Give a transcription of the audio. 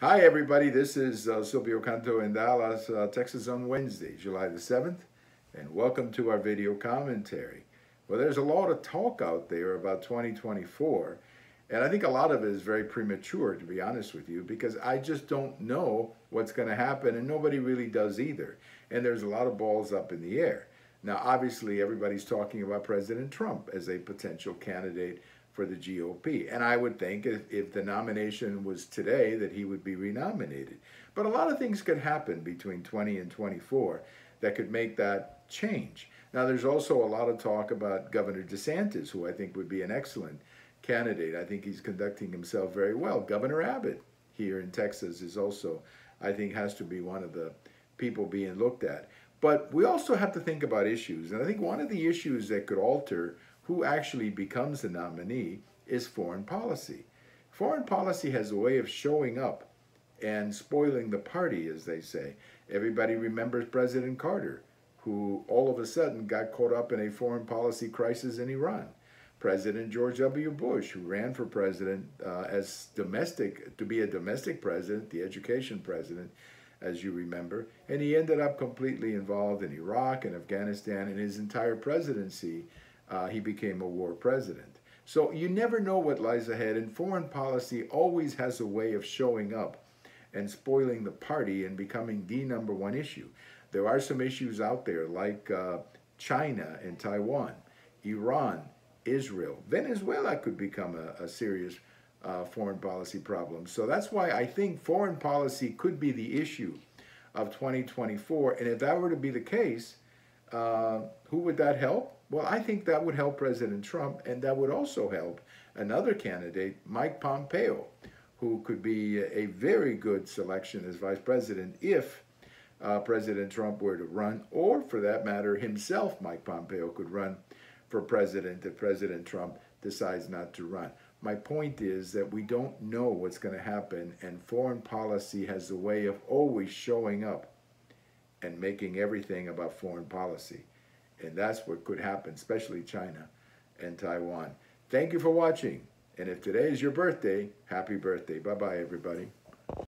Hi, everybody. This is Silvio Canto in Dallas, Texas on Wednesday, July the 7th, and welcome to our video commentary. Well, there's a lot of talk out there about 2024, and I think a lot of it is very premature, to be honest with you, because I just don't know what's going to happen, and nobody really does either. And there's a lot of balls up in the air. Now, obviously, everybody's talking about President Trump as a potential candidate for the GOP. And I would think if the nomination was today that he would be renominated. But a lot of things could happen between 20 and 24 that could make that change. Now, there's also a lot of talk about Governor DeSantis, who I think would be an excellent candidate. I think he's conducting himself very well. Governor Abbott here in Texas is also, I think, has to be one of the people being looked at. But we also have to think about issues. And I think one of the issues that could alter who actually becomes the nominee is foreign policy. Foreign policy has a way of showing up and spoiling the party, as they say. Everybody remembers President Carter, who all of a sudden got caught up in a foreign policy crisis in Iran. President George W. Bush, who ran for president to be a domestic president, the education president, as you remember, and he ended up completely involved in Iraq and Afghanistan, and his entire presidency he became a war president. So you never know what lies ahead, and foreign policy always has a way of showing up and spoiling the party and becoming the number one issue. There are some issues out there like China and Taiwan, Iran, Israel. Venezuela could become a serious foreign policy problem. So that's why I think foreign policy could be the issue of 2024. And if that were to be the case, who would that help? Well, I think that would help President Trump, and that would also help another candidate, Mike Pompeo, who could be a very good selection as vice president if President Trump were to run, or for that matter, himself, Mike Pompeo, could run for president if President Trump decides not to run. My point is that we don't know what's going to happen, and foreign policy has a way of always showing up and making everything about foreign policy. And that's what could happen, especially China and Taiwan. Thank you for watching. And if today is your birthday, happy birthday. Bye-bye, everybody.